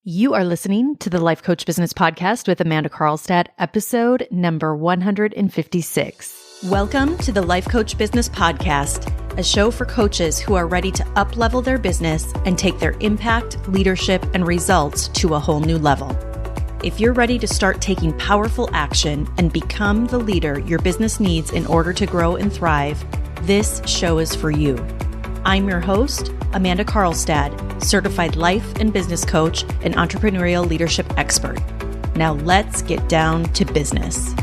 You are listening to the Life Coach Business Podcast with Amanda Carlstad, episode number 156. Welcome to the Life Coach Business Podcast, a show for coaches who are ready to up-level their business and take their impact, leadership, and results to a whole new level. If you're ready to start taking powerful action and become the leader your business needs in order to grow and thrive, this show is for you. I'm your host, Amanda Carlstad, certified life and business coach and entrepreneurial leadership expert. Now let's get down to business.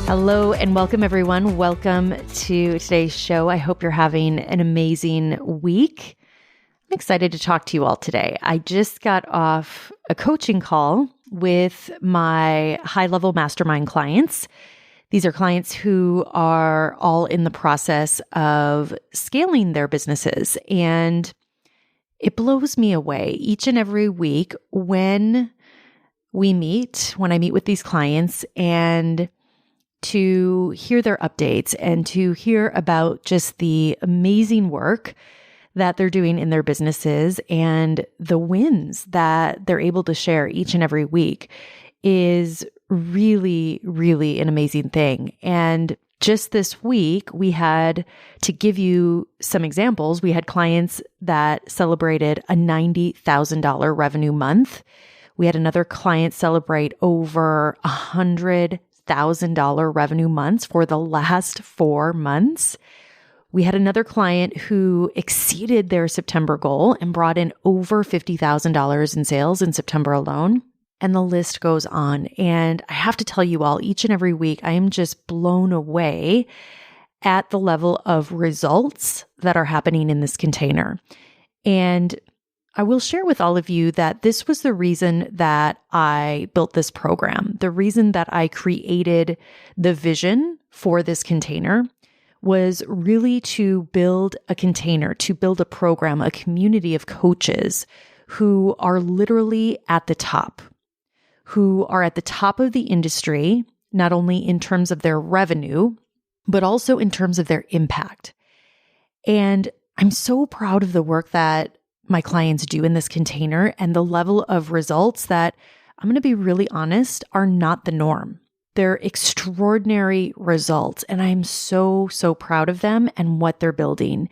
Hello and welcome everyone. Welcome to today's show. I hope you're having an amazing week. I'm excited to talk to you all today. I just got off a coaching call with my high-level mastermind clients. These are clients who are all in the process of scaling their businesses, and it blows me away each and every week when I meet with these clients and to hear their updates and to hear about just the amazing work that they're doing in their businesses and the wins that they're able to share each and every week is really, really an amazing thing. And just this week, we had, to give you some examples, we had clients that celebrated a $90,000 revenue month. We had another client celebrate over $100,000 revenue months for the last 4 months. We had another client who exceeded their September goal and brought in over $50,000 in sales in September alone. And the list goes on. And I have to tell you all, each and every week, I am just blown away at the level of results that are happening in this container. And I will share with all of you that this was the reason that I built this program. The reason that I created the vision for this container was really to build a container, to build a program, a community of coaches who are literally at the top, who are at the top of the industry, not only in terms of their revenue, but also in terms of their impact. And I'm so proud of the work that my clients do in this container and the level of results that, I'm going to be really honest, are not the norm. They're extraordinary results, and I'm so, so proud of them and what they're building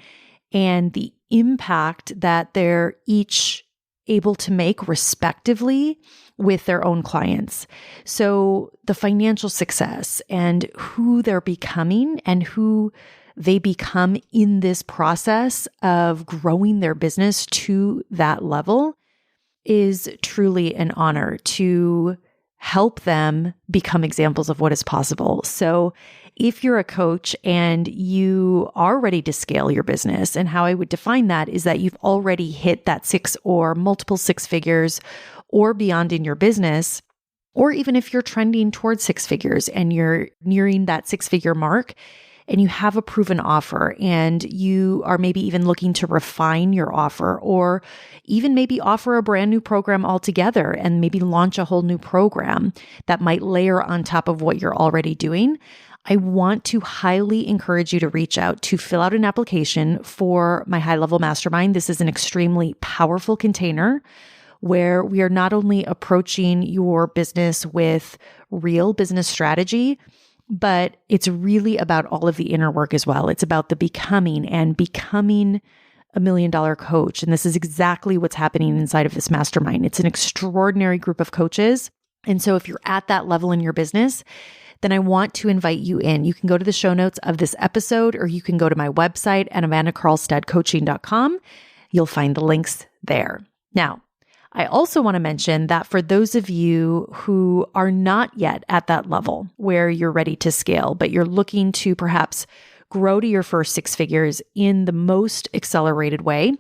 and the impact that they're each able to make respectively with their own clients. So the financial success and who they're becoming and who they become in this process of growing their business to that level is truly an honor to help them become examples of what is possible. So if you're a coach and you are ready to scale your business, and how I would define that is that you've already hit that 6 or multiple 6 figures or beyond in your business, or even if you're trending towards 6 figures and you're nearing that 6-figure mark and you have a proven offer and you are maybe even looking to refine your offer, or even maybe offer a brand new program altogether and maybe launch a whole new program that might layer on top of what you're already doing, I want to highly encourage you to reach out to fill out an application for my high-level mastermind. This is an extremely powerful container where we are not only approaching your business with real business strategy, but it's really about all of the inner work as well. It's about the becoming and becoming $1 million coach. And this is exactly what's happening inside of this mastermind. It's an extraordinary group of coaches. And so if you're at that level in your business, then I want to invite you in. You can go to the show notes of this episode, or you can go to my website at amandacarlstadcoaching.com. You'll find the links there. Now, I also want to mention that for those of you who are not yet at that level where you're ready to scale, but you're looking to perhaps grow to your first 6 figures in the most accelerated way,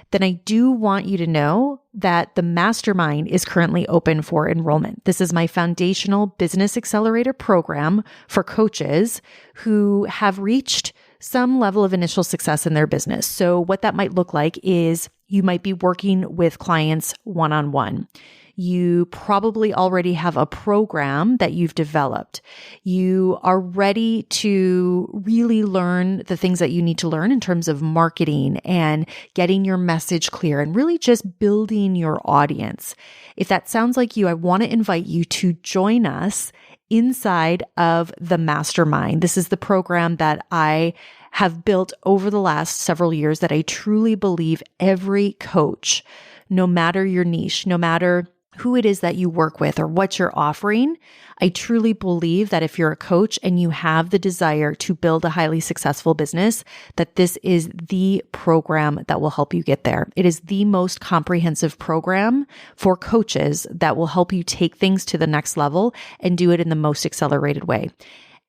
then I do want you to know that the Mastermind is currently open for enrollment. This is my foundational business accelerator program for coaches who have reached some level of initial success in their business. So what that might look like is you might be working with clients one-on-one. You probably already have a program that you've developed. You are ready to really learn the things that you need to learn in terms of marketing and getting your message clear and really just building your audience. If that sounds like you, I want to invite you to join us inside of the Mastermind. This is the program that I have built over the last several years that I truly believe every coach, no matter your niche, no matter who it is that you work with or what you're offering, I truly believe that if you're a coach and you have the desire to build a highly successful business, that this is the program that will help you get there. It is the most comprehensive program for coaches that will help you take things to the next level and do it in the most accelerated way.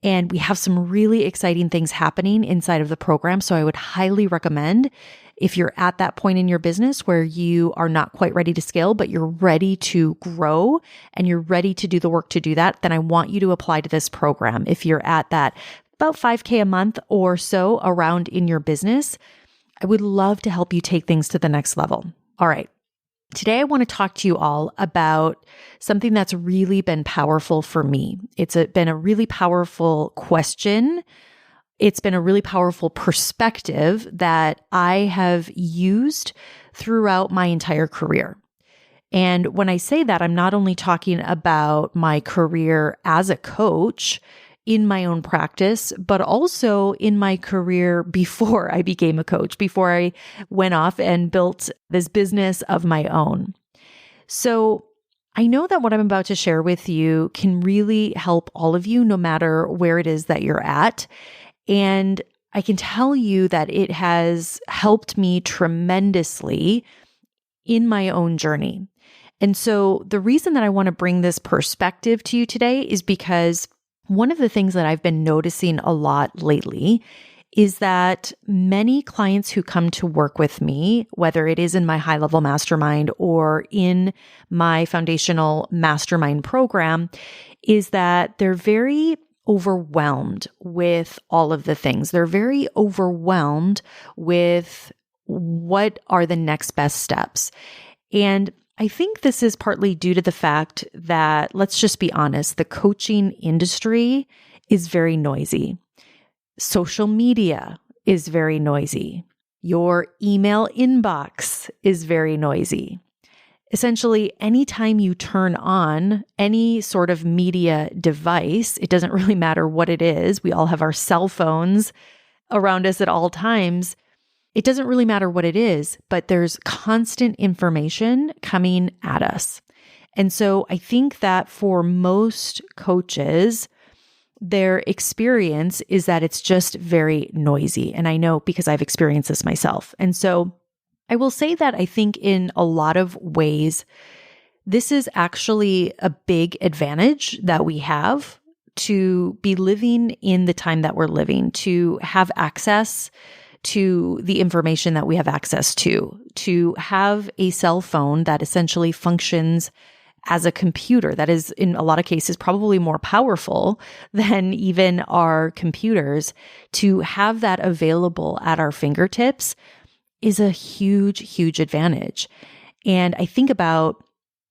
And we have some really exciting things happening inside of the program. So I would highly recommend, if you're at that point in your business where you are not quite ready to scale, but you're ready to grow and you're ready to do the work to do that, then I want you to apply to this program. If you're at that about $5,000 a month or so around in your business, I would love to help you take things to the next level. All right. Today, I want to talk to you all about something that's really been powerful for me. It's been a really powerful question. It's been a really powerful perspective that I have used throughout my entire career. And when I say that, I'm not only talking about my career as a coach in my own practice, but also in my career before I became a coach, before I went off and built this business of my own. So I know that what I'm about to share with you can really help all of you, no matter where it is that you're at. And I can tell you that it has helped me tremendously in my own journey. And so the reason that I want to bring this perspective to you today is because one of the things that I've been noticing a lot lately is that many clients who come to work with me, whether it is in my high-level mastermind or in my foundational mastermind program, is that they're very overwhelmed with all of the things. They're very overwhelmed with what are the next best steps. And I think this is partly due to the fact that, let's just be honest, the coaching industry is very noisy. Social media is very noisy. Your email inbox is very noisy. Essentially, anytime you turn on any sort of media device, it doesn't really matter what it is. We all have our cell phones around us at all times. It doesn't really matter what it is, but there's constant information coming at us. And so I think that for most coaches, their experience is that it's just very noisy. And I know because I've experienced this myself. And so I will say that I think in a lot of ways, this is actually a big advantage that we have to be living in the time that we're living, to have access to the information that we have access to have a cell phone that essentially functions as a computer that is in a lot of cases probably more powerful than even our computers. To have that available at our fingertips is a huge, huge advantage. And I think about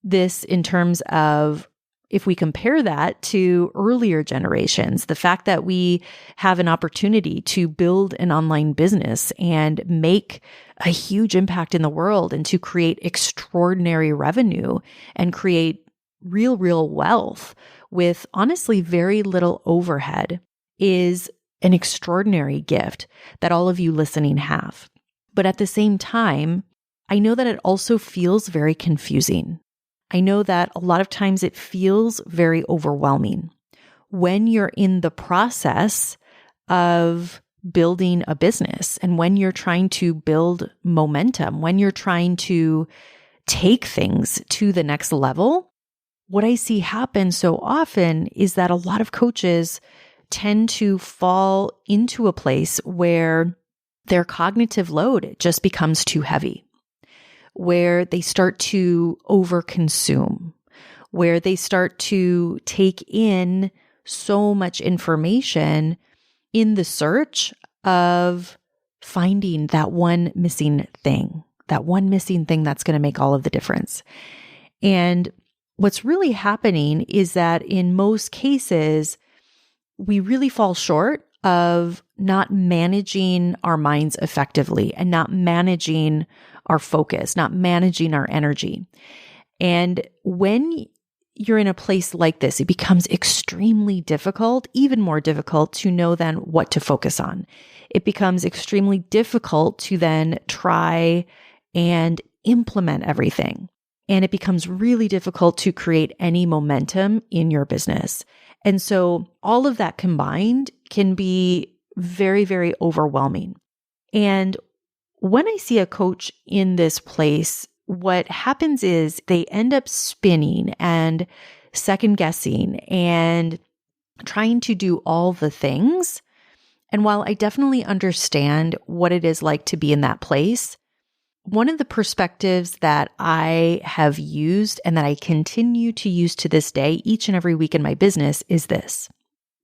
this in terms of, if we compare that to earlier generations, the fact that we have an opportunity to build an online business and make a huge impact in the world and to create extraordinary revenue and create real wealth with honestly very little overhead is an extraordinary gift that all of you listening have. But at the same time, I know that it also feels very confusing. I know that a lot of times it feels very overwhelming when you're in the process of building a business and when you're trying to build momentum, when you're trying to take things to the next level. What I see happen so often is that a lot of coaches tend to fall into a place where their cognitive load just becomes too heavy, where they start to overconsume, where they start to take in so much information in the search of finding that one missing thing that's going to make all of the difference. And what's really happening is that in most cases, we really fall short of not managing our minds effectively and not managing our focus, not managing our energy. And when you're in a place like this, it becomes extremely difficult, even more difficult to know then what to focus on. It becomes extremely difficult to then try and implement everything. And it becomes really difficult to create any momentum in your business. And so all of that combined can be very, very overwhelming. And when I see a coach in this place, what happens is they end up spinning and second guessing and trying to do all the things. And while I definitely understand what it is like to be in that place, one of the perspectives that I have used and that I continue to use to this day, each and every week in my business, is this.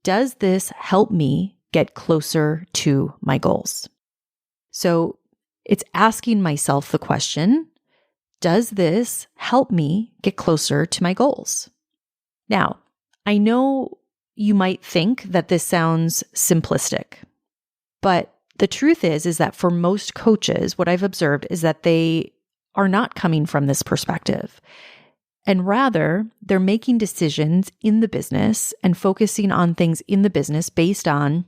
Does this help me get closer to my goals? So it's asking myself the question, does this help me get closer to my goals? Now, I know you might think that this sounds simplistic, but the truth is that for most coaches, what I've observed is that they are not coming from this perspective. And rather, they're making decisions in the business and focusing on things in the business based on,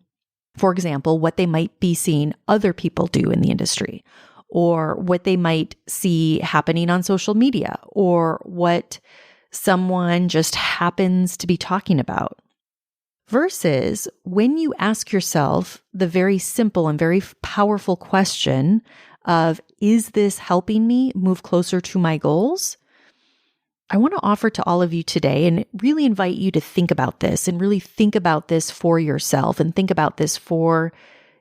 for example, what they might be seeing other people do in the industry, or what they might see happening on social media, or what someone just happens to be talking about. Versus when you ask yourself the very simple and very powerful question of, is this helping me move closer to my goals? I want to offer to all of you today and really invite you to think about this and really think about this for yourself and think about this for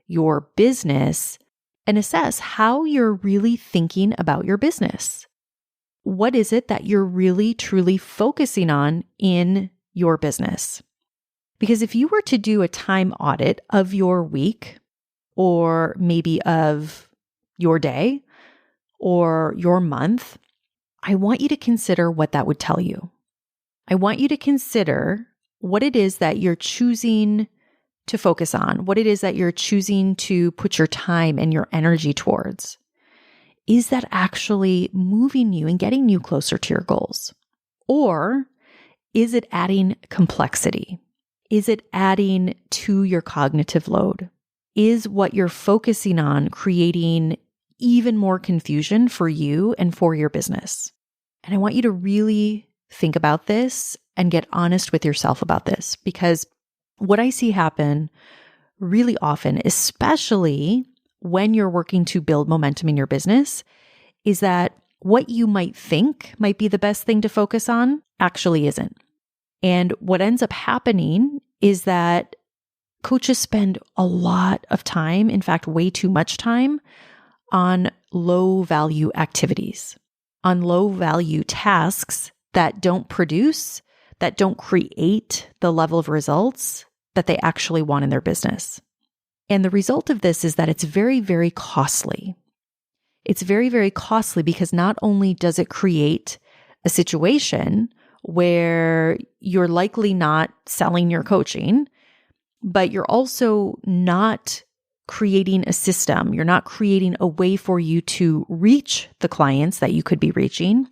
your business and assess how you're really thinking about your business. What is it that you're really, truly focusing on in your business? Because if you were to do a time audit of your week, or maybe of your day, or your month, I want you to consider what that would tell you. I want you to consider what it is that you're choosing to focus on, what it is that you're choosing to put your time and your energy towards. Is that actually moving you and getting you closer to your goals? Or is it adding complexity? Is it adding to your cognitive load? Is what you're focusing on creating even more confusion for you and for your business? And I want you to really think about this and get honest with yourself about this, because what I see happen really often, especially when you're working to build momentum in your business, is that what you might think might be the best thing to focus on actually isn't. And what ends up happening is that coaches spend a lot of time, in fact, way too much time, on low value activities, on low value tasks that don't produce, that don't create the level of results that they actually want in their business. And the result of this is that it's very, very costly. It's very, very costly because not only does it create a situation where you're likely not selling your coaching, but you're also not creating a system. You're not creating a way for you to reach the clients that you could be reaching.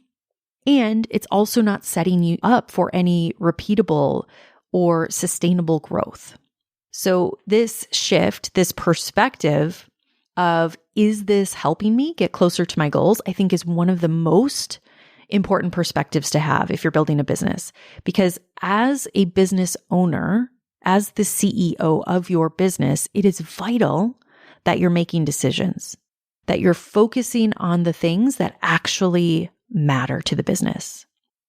And it's also not setting you up for any repeatable or sustainable growth. So this shift, this perspective of, is this helping me get closer to my goals, I think is one of the most important perspectives to have if you're building a business. Because as a business owner, as the CEO of your business, it is vital that you're making decisions, that you're focusing on the things that actually matter to the business,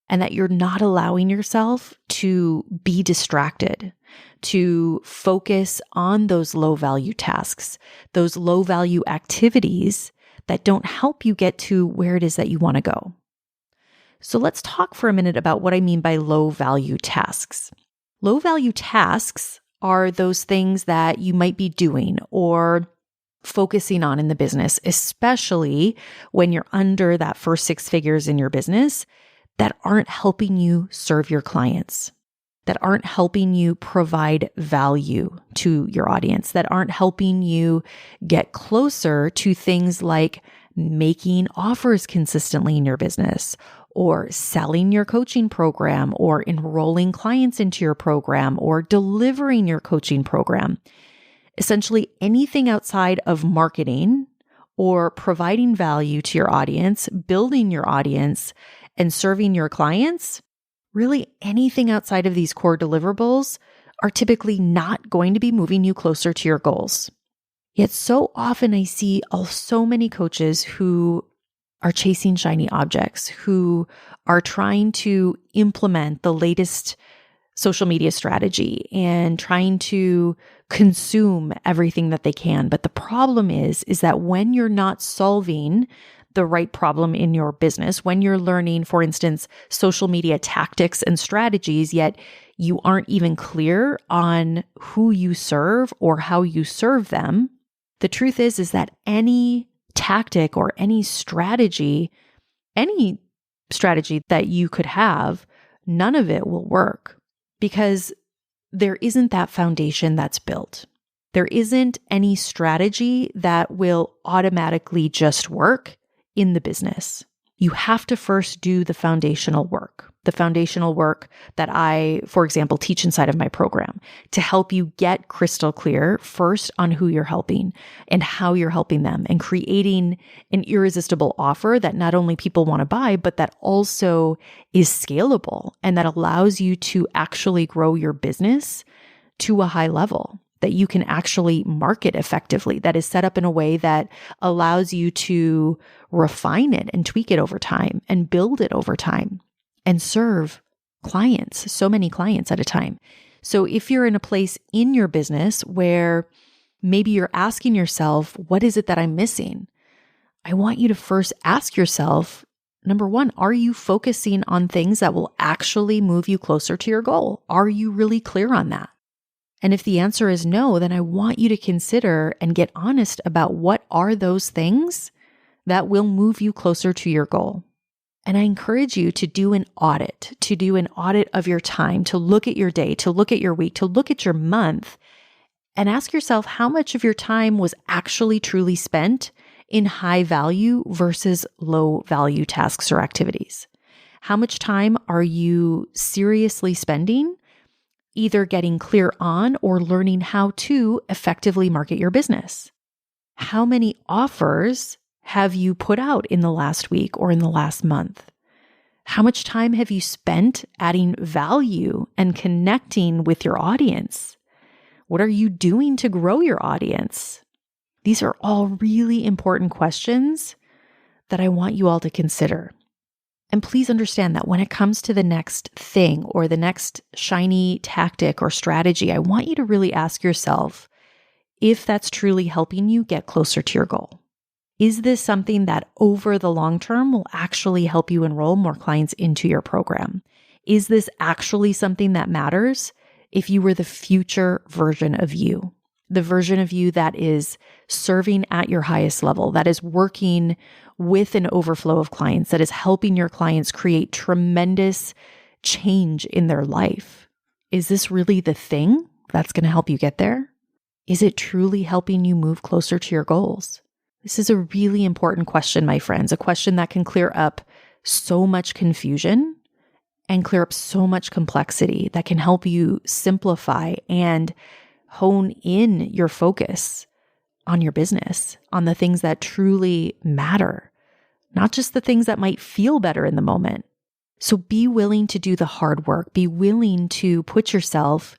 and that you're not allowing yourself to be distracted, to focus on those low value tasks, those low value activities that don't help you get to where it is that you want to go. So let's talk for a minute about what I mean by low value tasks. Low value tasks are those things that you might be doing or focusing on in the business, especially when you're under that first 6 figures in your business, that aren't helping you serve your clients, that aren't helping you provide value to your audience, that aren't helping you get closer to things like making offers consistently in your business, or selling your coaching program, or enrolling clients into your program, or delivering your coaching program. Essentially anything outside of marketing or providing value to your audience, building your audience, and serving your clients, really anything outside of these core deliverables are typically not going to be moving you closer to your goals. Yet so often I see so many coaches who are chasing shiny objects, who are trying to implement the latest social media strategy and trying to consume everything that they can. But the problem is that when you're not solving the right problem in your business, when you're learning, for instance, social media tactics and strategies, yet you aren't even clear on who you serve or how you serve them, the truth is that any tactic or any strategy that you could have, none of it will work because there isn't that foundation that's built. There isn't any strategy that will automatically just work in the business. You have to first do the foundational work that I, for example, teach inside of my program to help you get crystal clear first on who you're helping and how you're helping them, and creating an irresistible offer that not only people want to buy, but that also is scalable and that allows you to actually grow your business to a high level, that you can actually market effectively, that is set up in a way that allows you to refine it and tweak it over time and build it over time and serve clients, so many clients at a time. So if you're in a place in your business where maybe you're asking yourself, what is it that I'm missing? I want you to first ask yourself, number one, are you focusing on things that will actually move you closer to your goal? Are you really clear on that? And if the answer is no, then I want you to consider and get honest about what are those things that will move you closer to your goal. And I encourage you to do an audit of your time, to look at your day, to look at your week, to look at your month, and ask yourself how much of your time was actually truly spent in high value versus low value tasks or activities. How much time are you seriously spending either getting clear on or learning how to effectively market your business? How many offers have you put out in the last week or in the last month? How much time have you spent adding value and connecting with your audience? What are you doing to grow your audience? These are all really important questions that I want you all to consider. And please understand that when it comes to the next thing or the next shiny tactic or strategy, I want you to really ask yourself if that's truly helping you get closer to your goal. Is this something that over the long term will actually help you enroll more clients into your program? Is this actually something that matters if you were the future version of you? The version of you that is serving at your highest level, that is working with an overflow of clients, that is helping your clients create tremendous change in their life. Is this really the thing that's going to help you get there? Is it truly helping you move closer to your goals? This is a really important question, my friends, a question that can clear up so much confusion and clear up so much complexity, that can help you simplify and hone in your focus on your business, on the things that truly matter, not just the things that might feel better in the moment. So be willing to do the hard work. Be willing to put yourself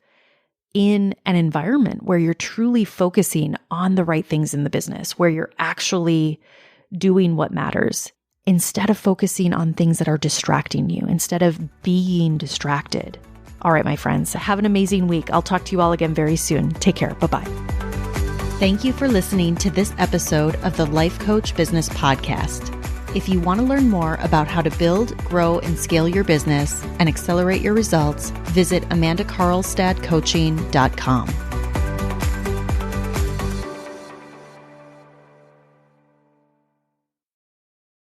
in an environment where you're truly focusing on the right things in the business, where you're actually doing what matters, instead of focusing on things that are distracting you, instead of being distracted. All right, my friends, have an amazing week. I'll talk to you all again very soon. Take care. Bye-bye. Thank you for listening to this episode of the Life Coach Business Podcast. If you want to learn more about how to build, grow, and scale your business and accelerate your results, visit amandakarlstadcoaching.com.